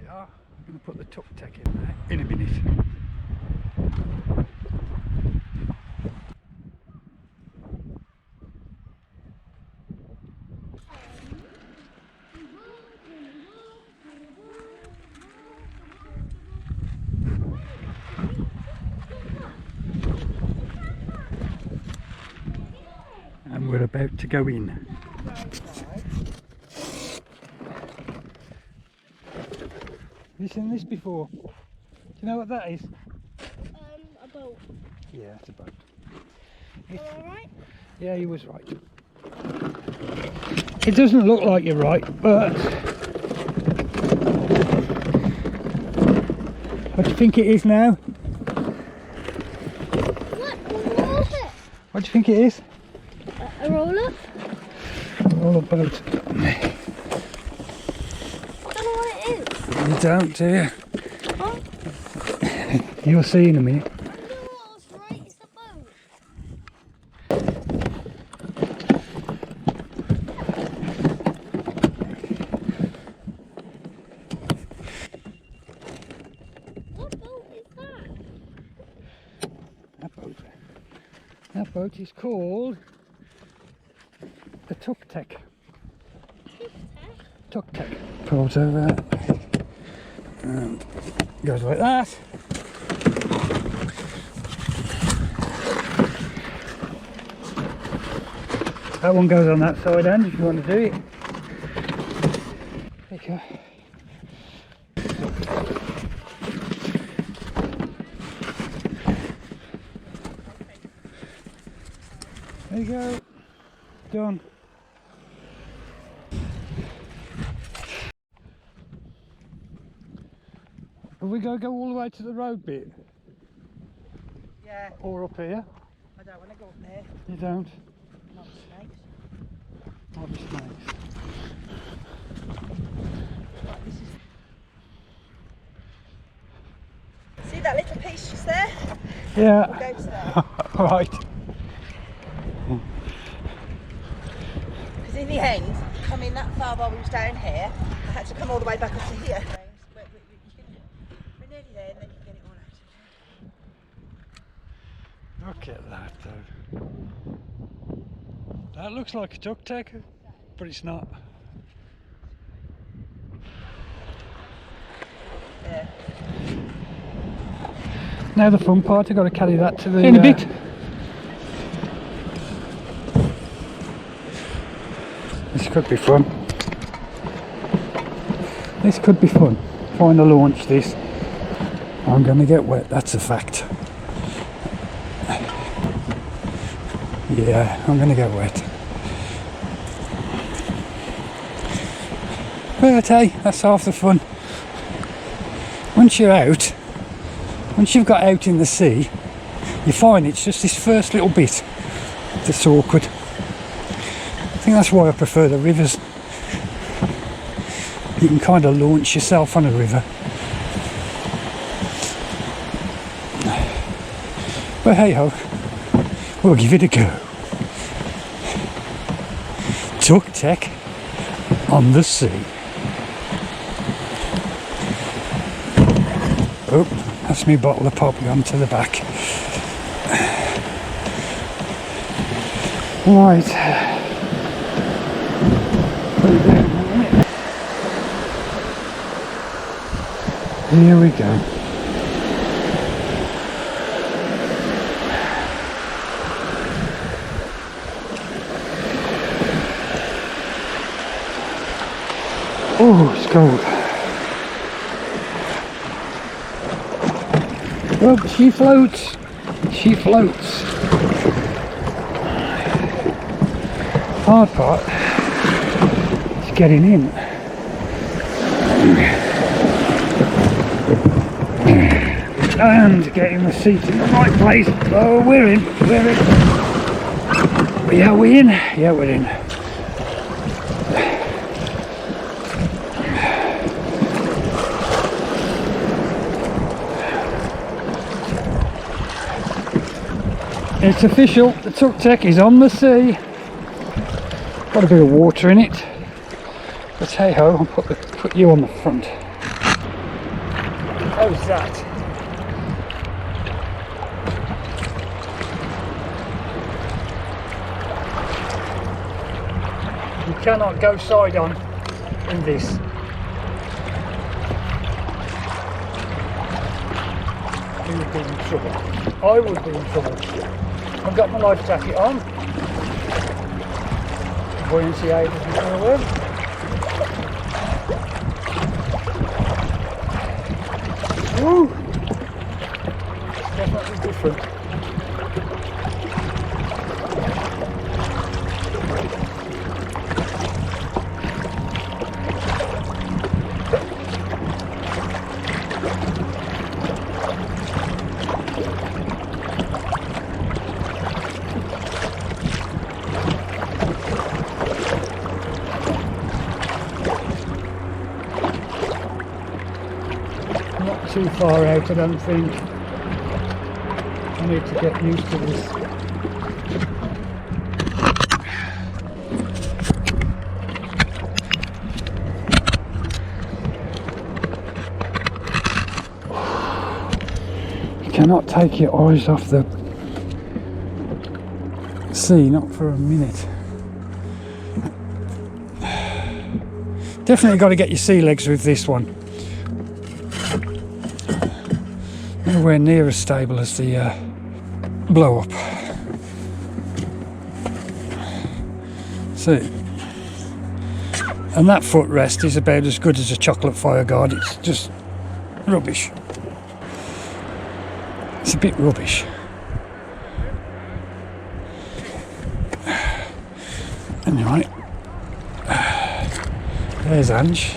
we are. I'm going to put the Tucktek in there in a minute. And we're about to go in. Have you seen this before? Do you know what that is? A boat. Yeah, it's a boat. Alright? Yeah, he was right. It doesn't look like you're right, but what do you think it is now? What? What do you think it is? A roller? Roller boat. I don't know what it is. You don't, do you? Huh? You'll see in a minute. I know what was right, it's a boat. What boat is that? That boat is called the Tucktek. Tucktek. Pulls over and goes like that. That one goes on that side end if you want to do it. There you go. There you go. Done. Are we going to go all the way to the road bit? Yeah. Or up here? I don't want to go up there. You don't? Not snakes. Not the snakes. Right, this is... See that little piece just there? Yeah. We'll go to there. Right. Because in the end, coming that far while we was down here, I had to come all the way back up to here. But we're nearly there and then you can get it all out. Look at that though. That looks like a Tucktek, but it's not. Yeah. Now the fun part, I've got to carry that to the... In a bit. This could be fun. This could be fun. Trying to launch this. I'm going to get wet, that's a fact. Yeah, I'm going to get wet. But hey, that's half the fun. Once you're out, once you've got out in the sea, you find it's just this first little bit that's awkward. I think that's why I prefer the rivers. You can kind of launch yourself on a river. But hey ho, we'll give it a go. Tucktek on the sea. Oh, that's me bottle of pop gone to the back. Right. Here we go. Oh, it's cold. Oh, she floats. She floats. Hard part is getting in. And getting the seat in the right place. Oh, we're in. We're in. Yeah, we're in. Yeah, we're in. It's official, the Tucktek is on the sea. Got a bit of water in it. But hey ho, I'll put you on the front. How's that? You cannot go side on in this. You would be in trouble. I would be in trouble. I've got my life jacket on. Buoyancy aid isn't going to work. Woo! It's definitely different. Not too far out, I don't think. I need to get used to this. You cannot take your eyes off the sea, not for a minute. Definitely got to get your sea legs with this one. Nowhere near as stable as the blow up. See, and that footrest is about as good as a chocolate fire guard. It's just rubbish. It's a bit rubbish. Anyway, there's Ange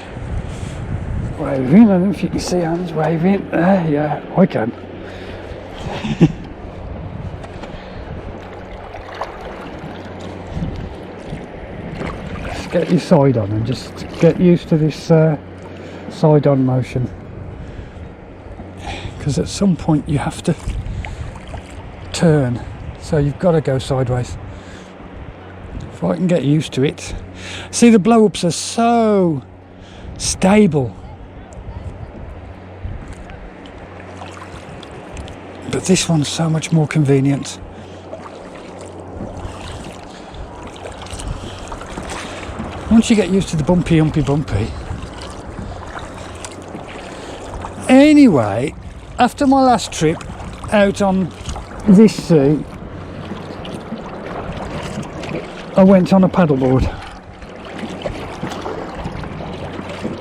waving. I don't know if you can see Ange waving. Yeah, I can. Just get your side on and just get used to this side on motion, because at some point you have to turn, so you've got to go sideways. If I can get used to it. See, the blow-ups are so stable, but this one's so much more convenient. Once you get used to the bumpy. Anyway, after my last trip out on this sea, I went on a paddleboard,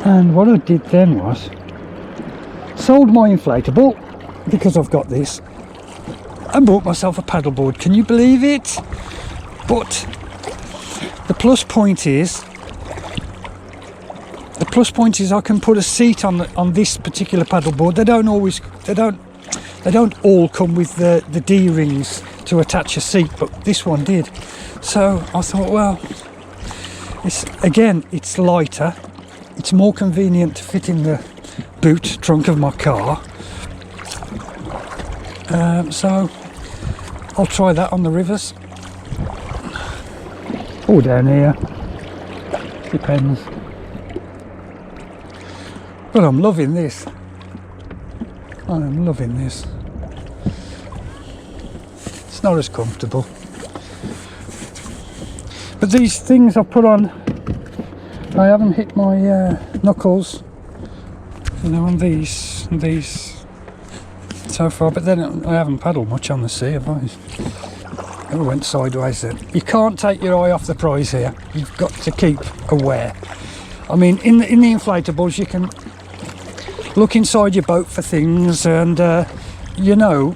and what I did then was sold my inflatable, because I've got this, and bought myself a paddleboard. Can you believe it? But the plus point is I can put a seat on this particular paddleboard. They don't all come with the D rings to attach a seat, but this one did. So I thought, well, it's lighter, it's more convenient to fit in the boot trunk of my car. So I'll try that on the rivers, or down here, depends. But I'm loving this. I'm loving this. It's not as comfortable, but these things I put on, I haven't hit my knuckles, you know, on these so far, but then I haven't paddled much on the sea, have I? I went sideways then. You can't take your eye off the prize here. You've got to keep aware. I mean, in the inflatables you can look inside your boat for things, and you know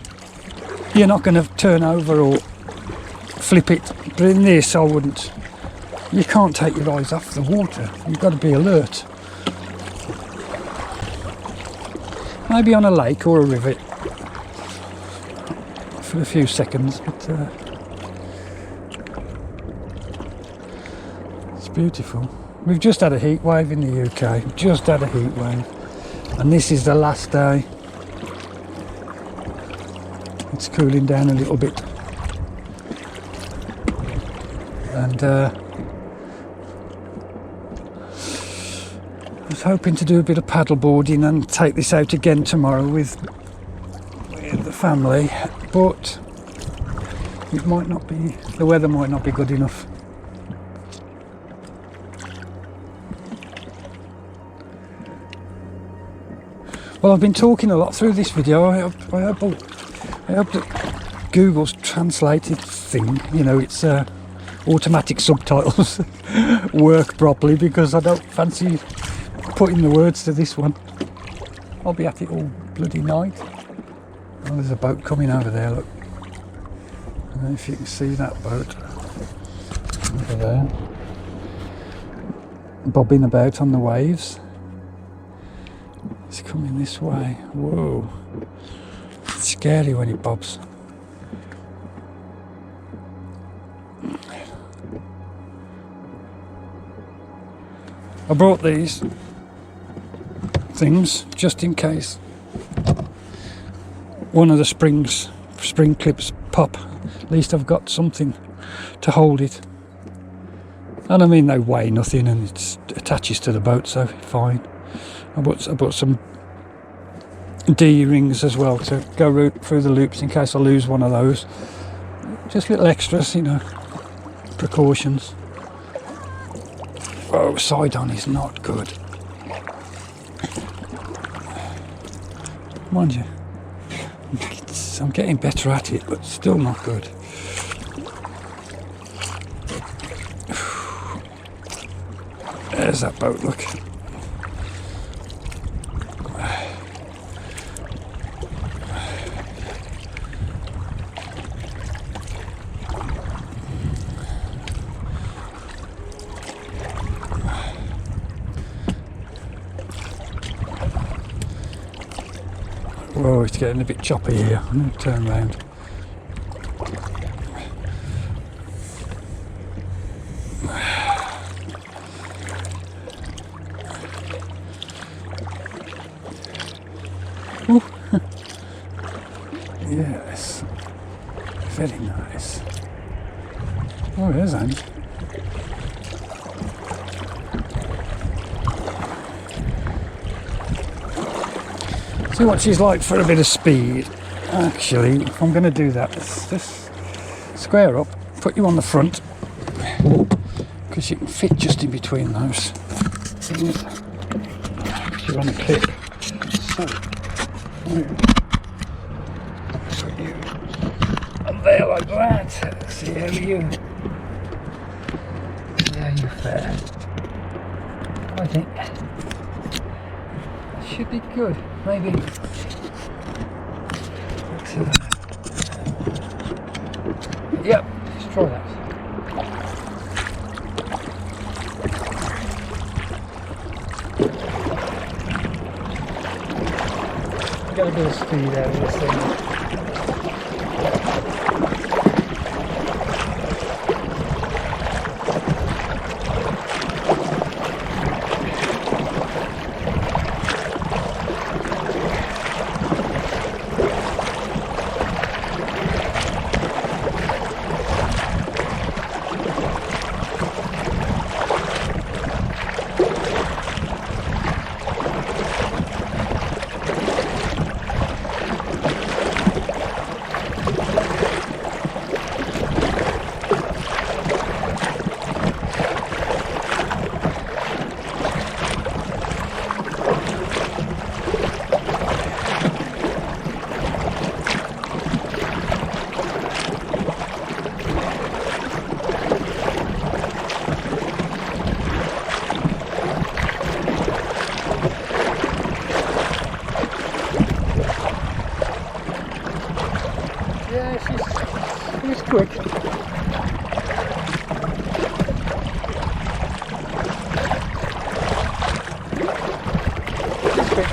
you're not going to turn over or flip it, but in this I wouldn't. You can't take your eyes off the water. You've got to be alert. Maybe on a lake or a river for a few seconds, but it's beautiful. We've just had a heat wave in the UK. Just had a heat wave, and this is the last day. It's cooling down a little bit, and was hoping to do a bit of paddle boarding and take this out again tomorrow with the family, but it might not be, the weather might not be good enough. Well, I've been talking a lot through this video. I hope that Google's translated thing, you know, it's automatic subtitles work properly, because I don't fancy putting the words to this one. I'll be at it all bloody night. Oh, there's a boat coming over there, look. I don't know if you can see that boat over there, bobbing about on the waves. It's coming this way. Whoa, it's scary when it bobs. I brought these things just in case one of the spring clips pop. At least I've got something to hold it. And I mean, they weigh nothing and it attaches to the boat, so fine. I bought some D-rings as well to go through the loops in case I lose one of those. Just little extras, you know, precautions. Oh, side on is not good. Mind you, I'm getting better at it, but still not good. There's that boat, look. Whoa, it's getting a bit choppy here. I'm going to turn round. Ooh. Yes, very nice. Oh, there's Anne. See what she's like for a bit of speed. Actually, if I'm going to do that, let's just square up, put you on the front, because you can fit just in between those things. You're on a clip. So, put you on there like that. See how you fare. I think that should be good. Maybe. Yep, let's try that. Got a bit of speed out of this thing. She's quick.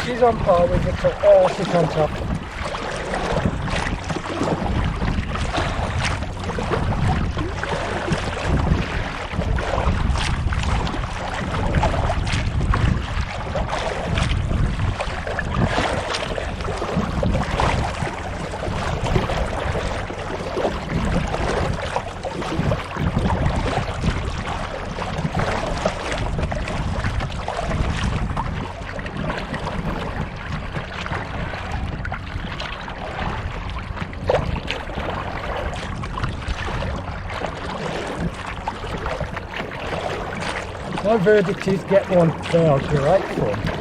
She's on par with the she's on top. My verdict is get one. They are great fun.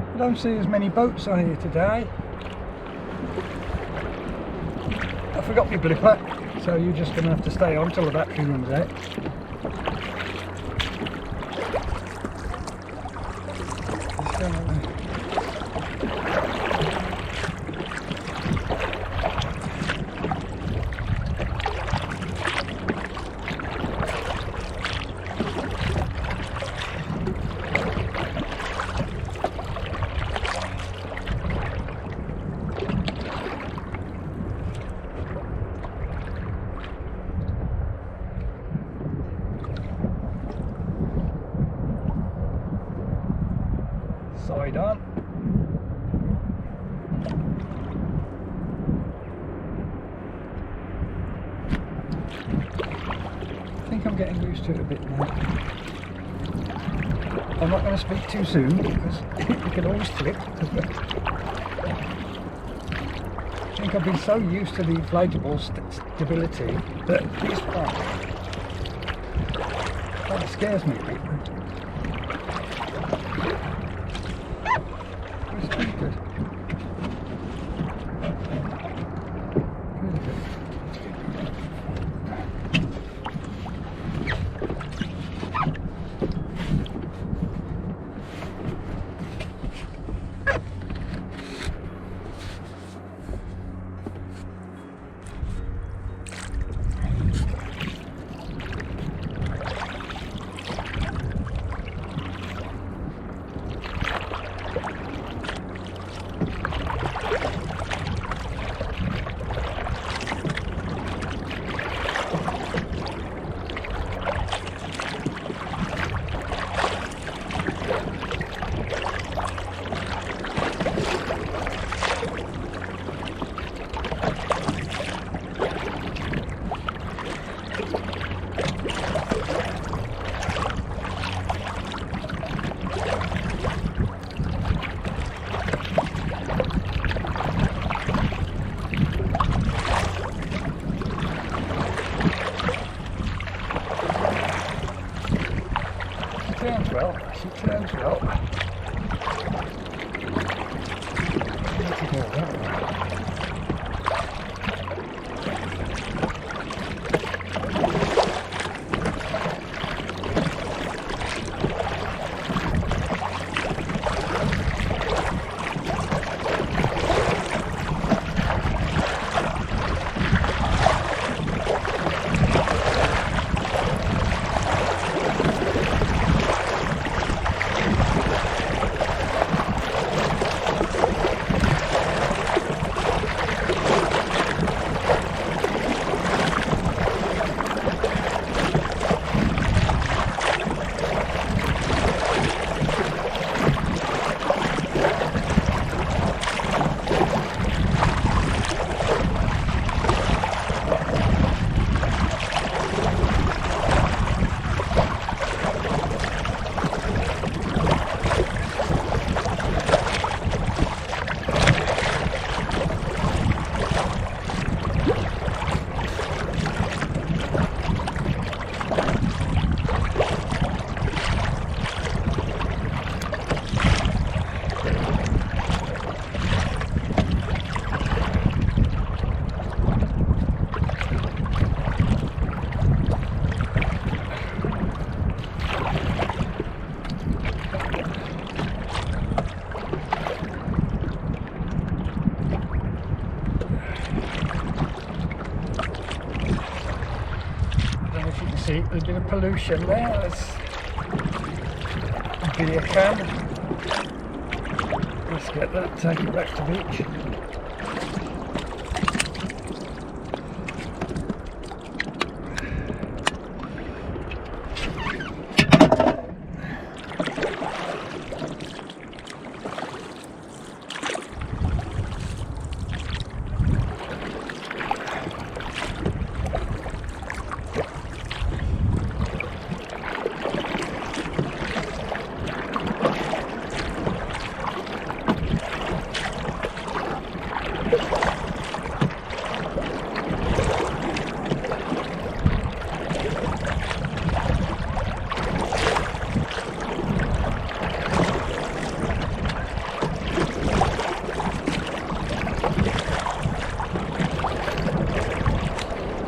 I don't see as many boats on here today. I forgot my blipper, so you're just going to have to stay on till the battery runs out. Side on. I think I'm getting used to it a bit now. I'm not going to speak too soon because you can always slip. I think I've been so used to the inflatable stability that this part kind of scares me a bit. It's pretty good. Really good. a bit of pollution there. There's a beer can. Let's get that, take it back to the beach.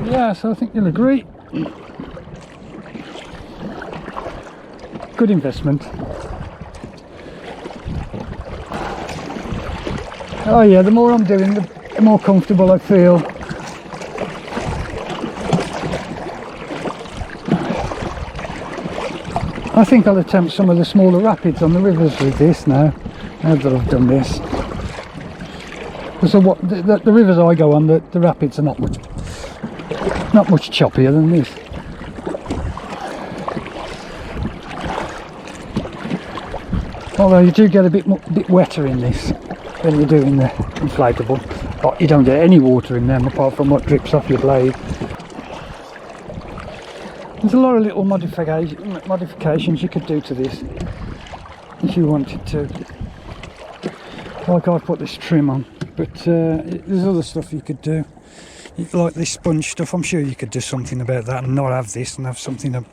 Yeah, so I think you'll agree. Good investment. Oh yeah, the more I'm doing, the more comfortable I feel. I think I'll attempt some of the smaller rapids on the rivers with this now that I've done this. So what the rivers I go on, the rapids are not much choppier than this. Although you do get a bit wetter in this than you do in the inflatable. But you don't get any water in them apart from what drips off your blade. There's a lot of little modifications you could do to this if you wanted to. Like I've put this trim on, but there's other stuff you could do. Like this sponge stuff, I'm sure you could do something about that and not have this and have something a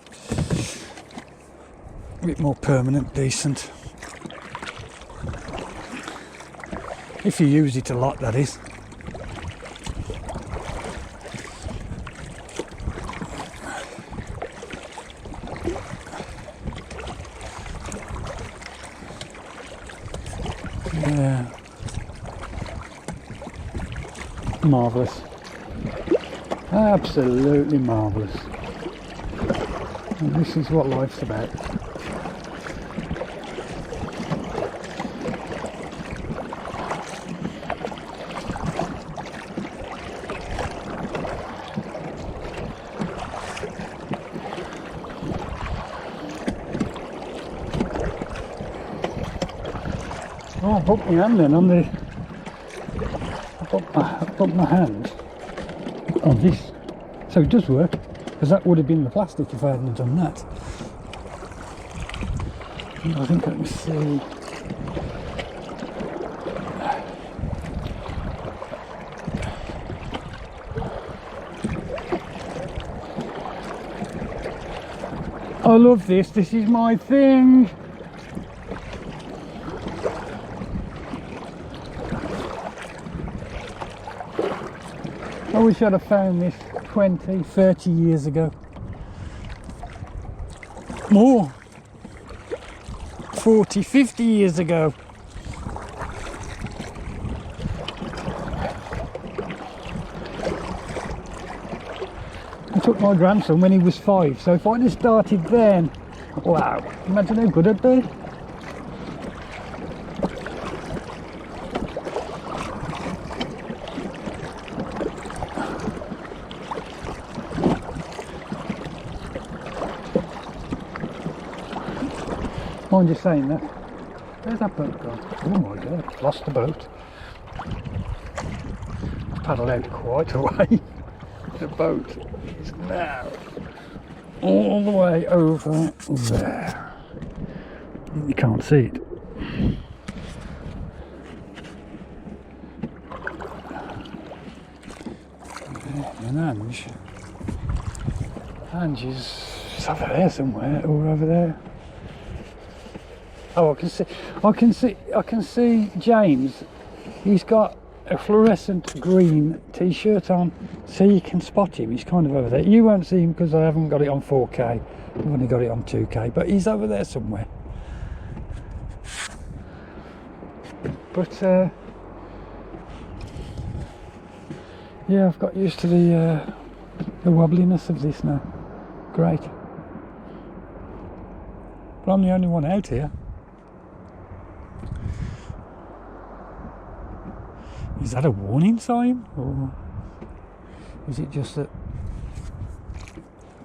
bit more permanent, decent. If you use it a lot, that is. Yeah. Marvellous. Absolutely marvellous. And this is what life's about. Oh, I bumped my hand then on the... I bumped my hand on this. So it does work, because that would have been the plastic if I hadn't done that. And I think I can see... I love this, this is my thing! I wish I'd have found this 20, 30 years ago. More. 40, 50 years ago. I took my grandson when he was 5, so if I'd have started then, wow, imagine how good I'd be. I'm just saying that. Where's that boat gone? Oh my god, lost the boat. I've paddled out quite a way. The boat is now all the way over there. You can't see it. And Ange is over there somewhere, or over there. Oh, I can see James. He's got a fluorescent green t-shirt on, so you can spot him. He's kind of over there. You won't see him because I haven't got it on 4K. I've only got it on 2K, but he's over there somewhere. But yeah, I've got used to the wobbliness of this now. Great. but I'm the only one out here. Is that a warning sign, or is it just that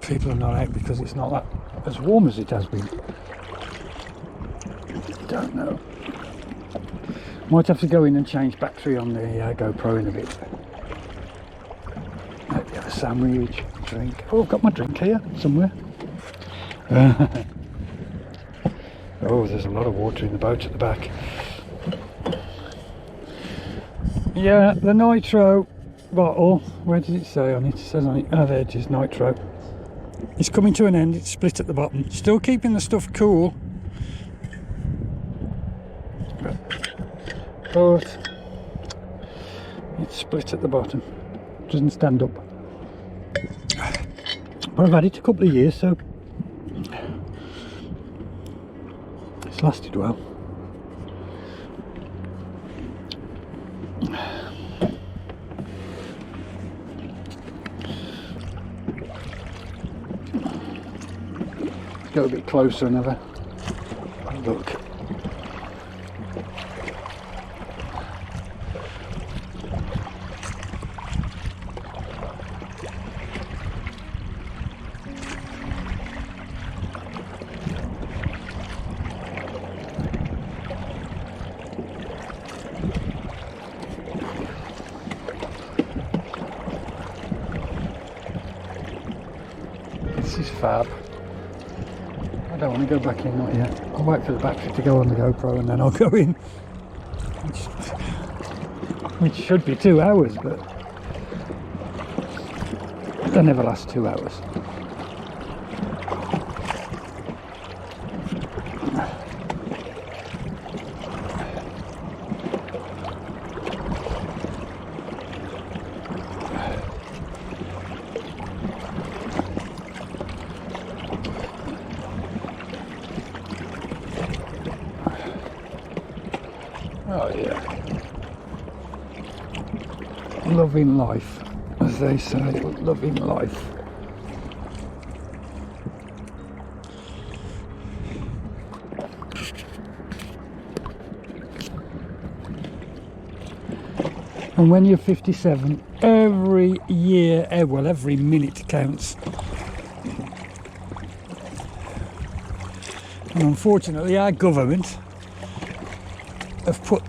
people are not out because it's not that as warm as it has been? Don't know. Might have to go in and change battery on the GoPro in a bit. Maybe have a sandwich, drink. Oh, I've got my drink here somewhere. Oh, there's a lot of water in the boat at the back. Yeah, the nitro bottle, where does it say on it? It says on it, oh there it is, nitro. It's coming to an end, it's split at the bottom. Still keeping the stuff cool. But it's split at the bottom. Doesn't stand up. But I've had it a couple of years, so it's lasted well. Go a bit closer and have a look. This is fab. I don't want to go back in, not yet. I'll wait for the battery to go on the GoPro and then I'll go in. Which should be 2 hours, but they never last 2 hours. Oh yeah. Loving life, as they say, loving life. And when you're 57, every year, well, every minute counts. And unfortunately, our government have put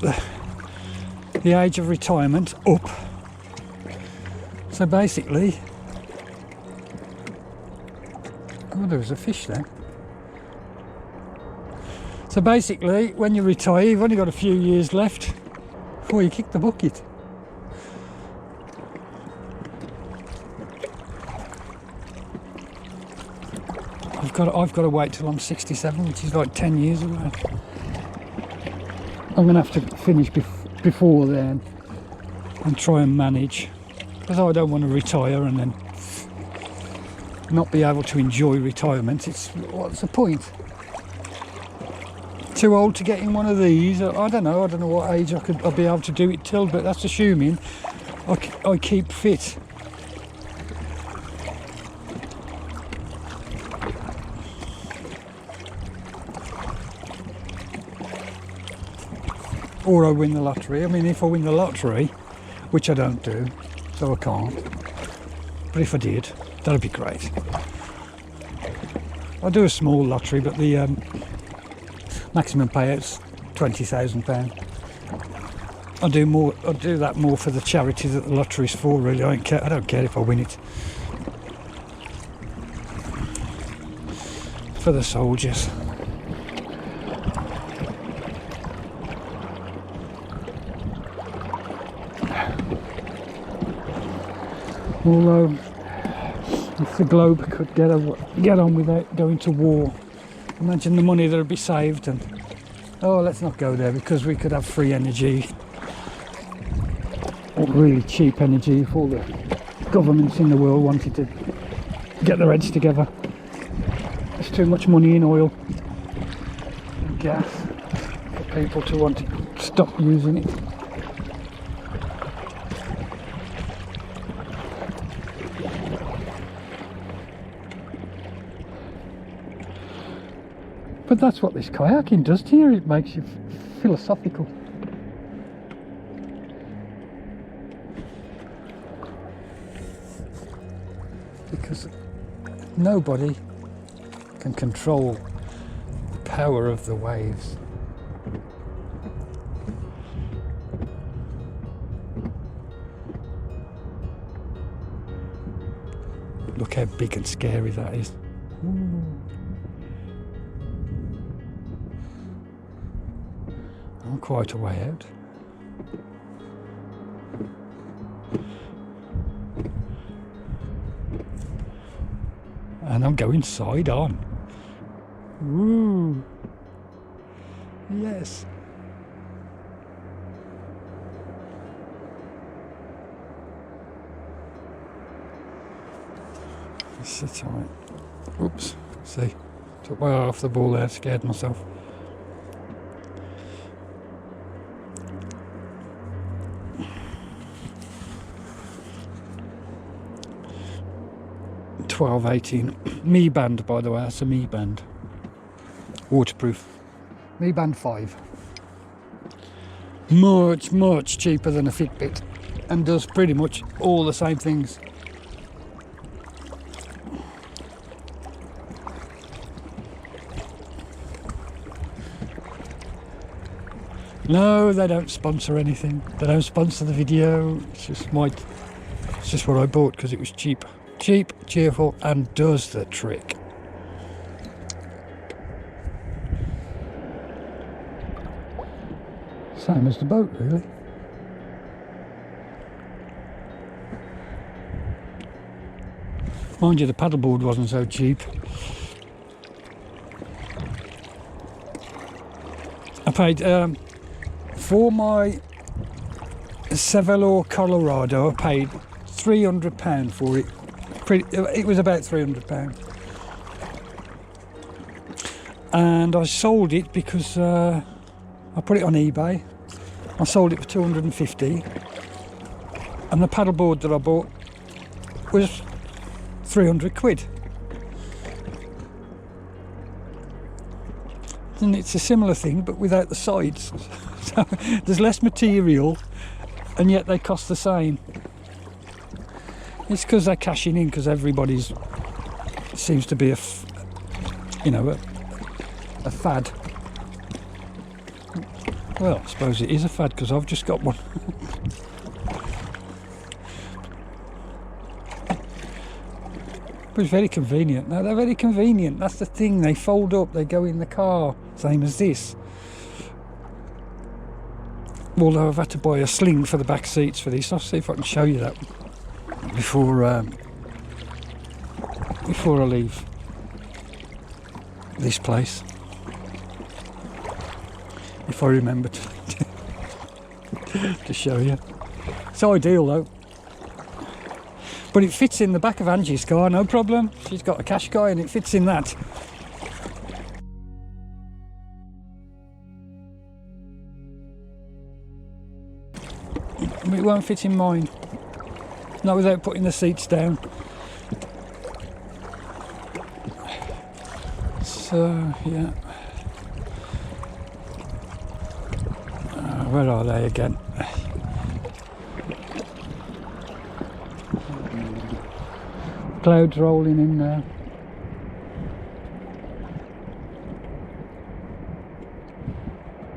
the age of retirement up. So basically, oh, there was a fish there. So basically, when you retire, you've only got a few years left before you kick the bucket. I've got to wait till I'm 67, which is like 10 years away. I'm going to have to finish before then and try and manage, because I don't want to retire and then not be able to enjoy retirement. What's the point? Too old to get in one of these? I don't know what age I'll be able to do it till, but that's assuming I keep fit. Or I win the lottery. I mean, if I win the lottery, which I don't do, so I can't, but if I did, that'd be great. I'll do a small lottery, but the maximum payout's £20,000. I'll do that more for the charity that the lottery's for, really. I don't care if I win it. For the soldiers. Although, if the globe could get on without going to war, imagine the money that would be saved. And oh, let's not go there, because we could have free energy, or really cheap energy, if all the governments in the world wanted to get their heads together. There's too much money in oil and gas for people to want to stop using it. But that's what this kayaking does to you, it makes you philosophical. Because nobody can control the power of the waves. Look how big and scary that is. Ooh. I'm quite a way out. And I'm going side on. Ooh. Yes. Sit on it. Oops. See. Took my eye off the ball there, scared myself. $12.18. Me band, by the way, that's a me band. Waterproof. Me band 5. Much cheaper than a Fitbit and does pretty much all the same things. No, they don't sponsor anything. They don't sponsor the video. It's just what I bought because it was cheap. Cheap, cheerful, and does the trick. Same as the boat, really. Mind you, the paddleboard wasn't so cheap. I paid for my Sevelo Colorado. I paid £300 for it. It was about £300, and I sold it because I put it on eBay. I sold it for 250, and the paddleboard that I bought was 300 quid. And it's a similar thing, but without the sides. So there's less material, and yet they cost the same. It's because they're cashing in, because everybody's seems to be a fad. Well, I suppose it is a fad because I've just got one. But it's very convenient. Now they're very convenient. That's the thing. They fold up. They go in the car, same as this. Although I've had to buy a sling for the back seats for this. I'll see if I can show you that before I leave this place, if I remember to show you. It's ideal though, but it fits in the back of Angie's car, no problem. She's got a Qashqai and it fits in that. But it won't fit in mine. Not without putting the seats down. So, yeah. Where are they again? Clouds rolling in now.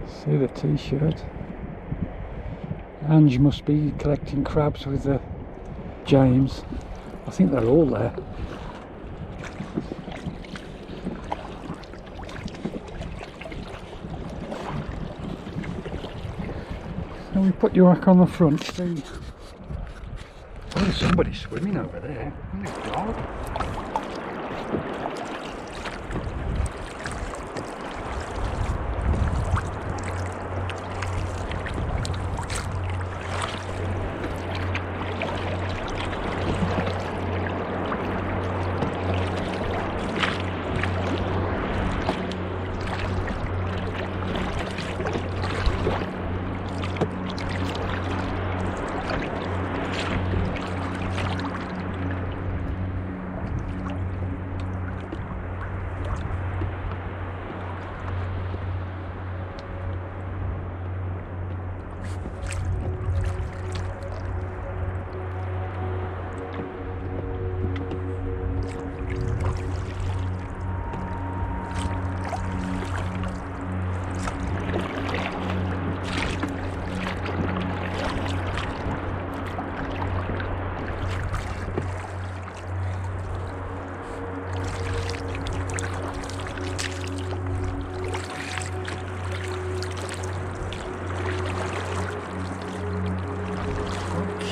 See the t-shirt. Ange must be collecting crabs with the James. I think they're all there. So we put you back on the front. See, oh, there's somebody swimming over there. Oh my God.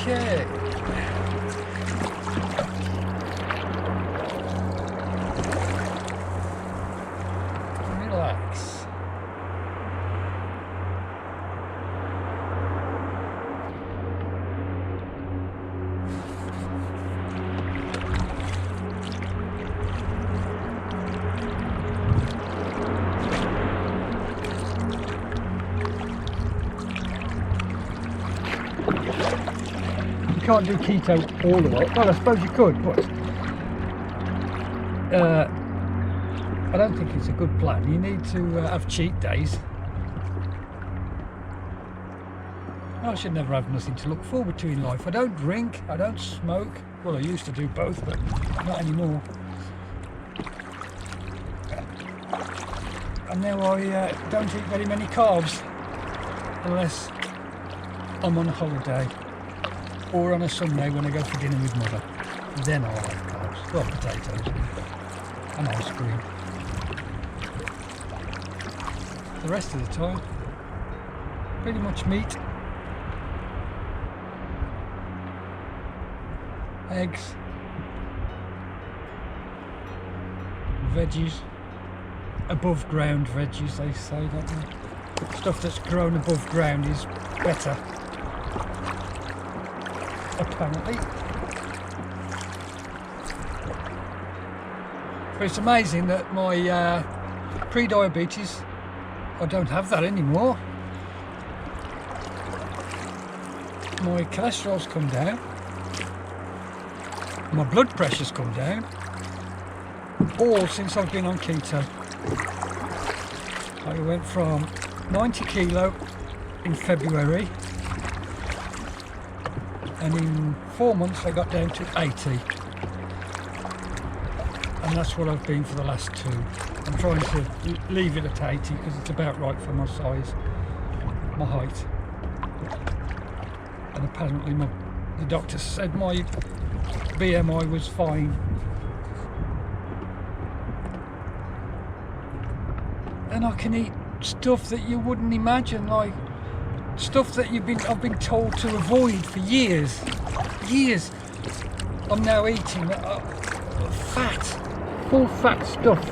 Okay. Relax. You can't do keto all the way. Well, I suppose you could, but I don't think it's a good plan. You need to have cheat days. I should never have nothing to look forward to in life. I don't drink, I don't smoke. Well, I used to do both, but not anymore. And now I don't eat very many carbs unless I'm on a holiday or on a Sunday when I go for dinner with mother. Then I'll have carbs. Well, potatoes and ice cream. The rest of the time, pretty much meat, eggs, veggies, above ground veggies they say, don't they? Stuff that's grown above ground is better, apparently. But it's amazing that my pre-diabetes, I don't have that anymore. My cholesterol's come down. My blood pressure's come down. All since I've been on keto. I went from 90 kilo in February, and in 4 months I got down to 80. And that's what I've been for the last 2. I'm trying to leave it at 80 because it's about right for my size, my height. And apparently the doctor said my BMI was fine. And I can eat stuff that you wouldn't imagine, like stuff that I've been told to avoid for years. I'm now eating full fat stuff.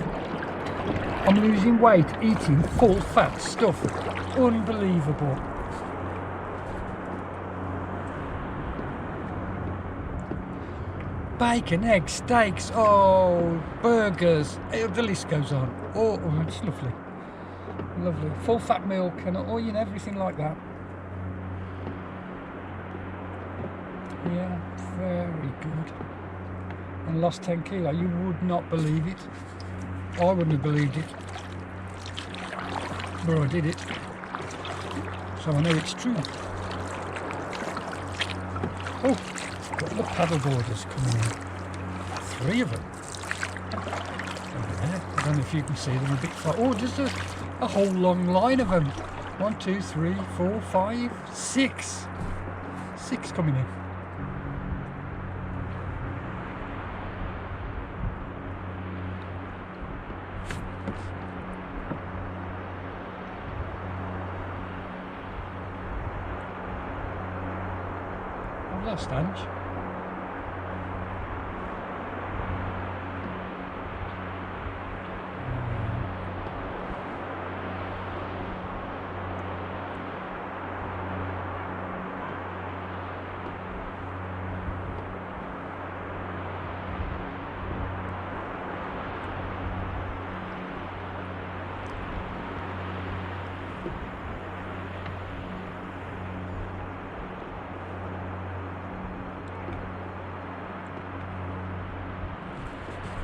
I'm losing weight eating full fat stuff. Unbelievable. Bacon, eggs, steaks, oh, burgers, the list goes on. Oh, it's lovely. Lovely. Full fat milk and oil and everything like that. Yeah, very good. And lost 10 kilo. You would not believe it. I wouldn't have believed it. But I did it. So I know it's true. Oh, got the paddle boarders coming in. 3 of them. Over there. I don't know if you can see them a bit far. Oh, just a whole long line of them. 1, 2, 3, 4, 5, 6. 6 coming in. I've lost Ange.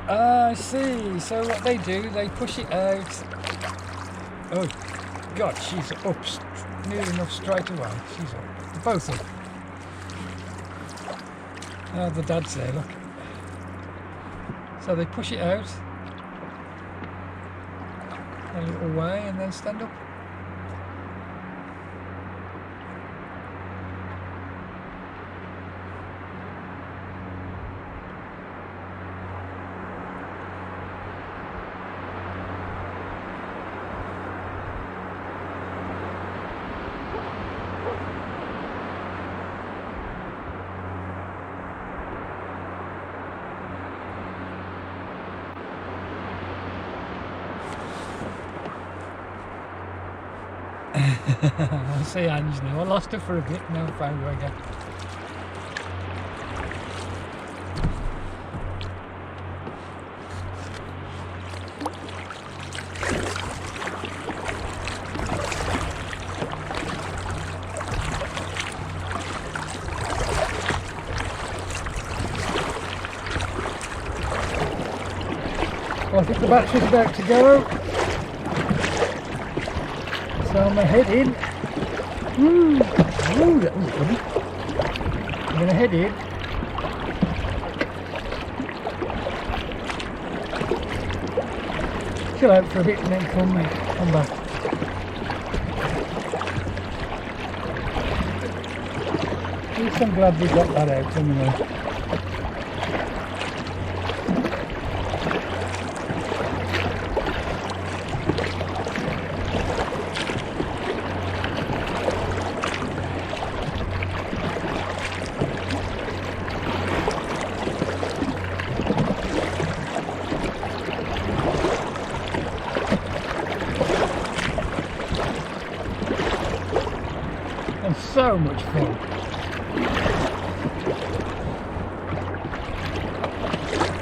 I see. So what they do, they push it out. Oh, God, she's up near enough straight away. She's up. Both up. Oh, the dad's there, look. So they push it out a little way and then stand up. I see Ange now. I lost her for a bit, now I found her again. I think the battery's about to go, so I'm going to head in. Ooh, that was funny. I'm going to head in. Chill out for a bit and then come back. At least I'm glad we got that out anyway. And so much fun.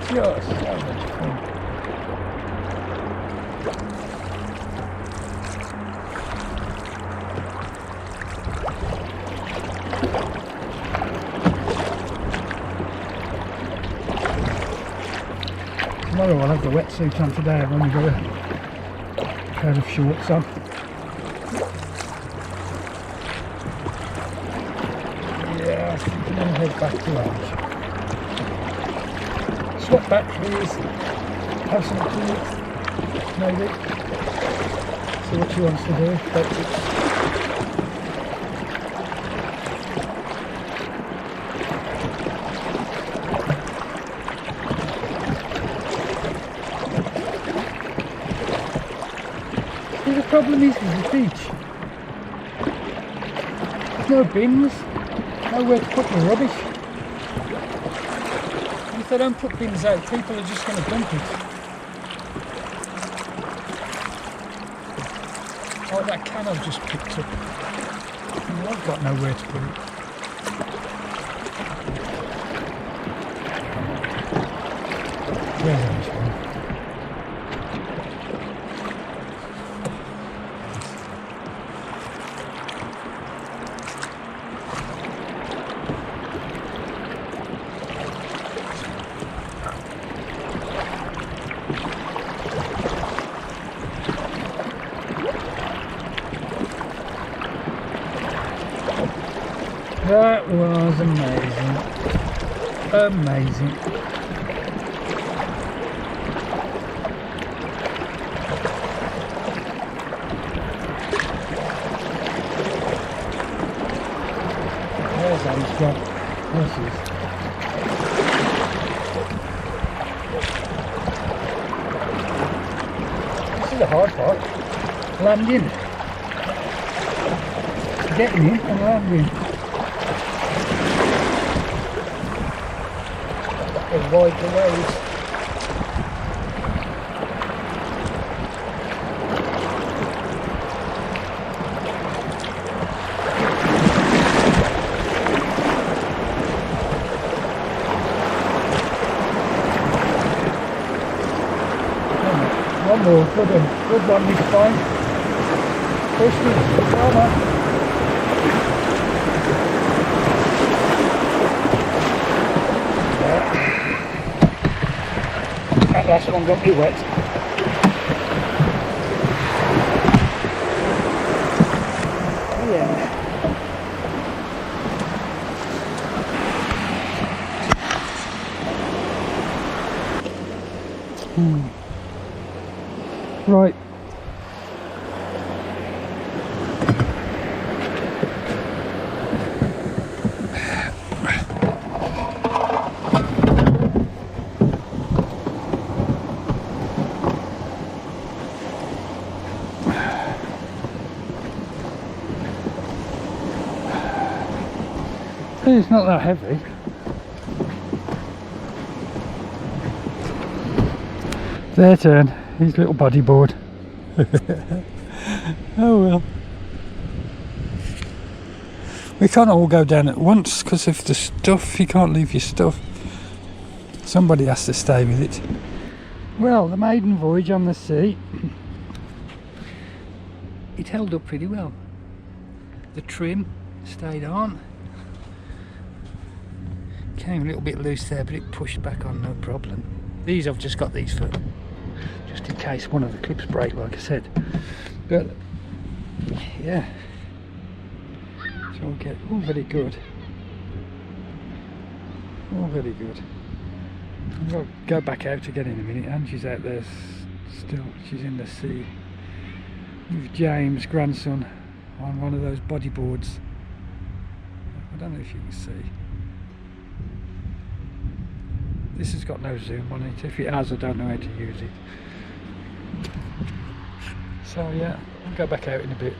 Just so much fun. Tomorrow I'll have the wetsuit on. Today I've only got a pair of shorts on. Yeah, I think I'm going to head back to Ange. Swap batteries, have some to eat, maybe. See what she wants to do. But the problem is with the beach. There's no bins, nowhere to put the rubbish. If they don't put bins out, people are just going to dump it. Oh, that can I've just picked up. Oh, I've got nowhere to put it. Where's that one? That was amazing. Amazing. There's how he's got horses. This is the hard part. Landing. Getting in and landing. Avoid the roads. One more, good one this time. Push me, come on. That last one got me wet. Oh yeah. Right. It's not that heavy. Their turn, his little bodyboard. Oh well. We can't all go down at once because of the stuff. You can't leave your stuff. Somebody has to stay with it. Well, the maiden voyage on the sea, it held up pretty well. The trim stayed on. Came a little bit loose there, but it pushed back on no problem. These, I've just got these for just in case one of the clips break, like I said. But yeah, it's all very good. All very good. I'll go back out again in a minute, and she's out there still. She's in the sea with James, grandson, on one of those bodyboards. I don't know if you can see. This has got no zoom on it. If it has, I don't know how to use it. So yeah, I'll go back out in a bit.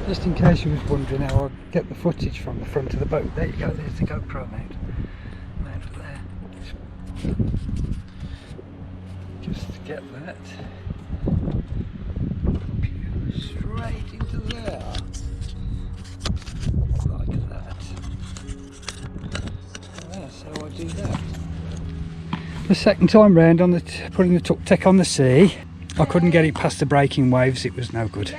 Just in case you was wondering how I get the footage from the front of the boat, there you go, there's the GoPro mount there. Just to get that straight into there, like that. That's how I do that. The second time round on putting the Tucktek on the sea, I couldn't get it past the breaking waves. It was no good.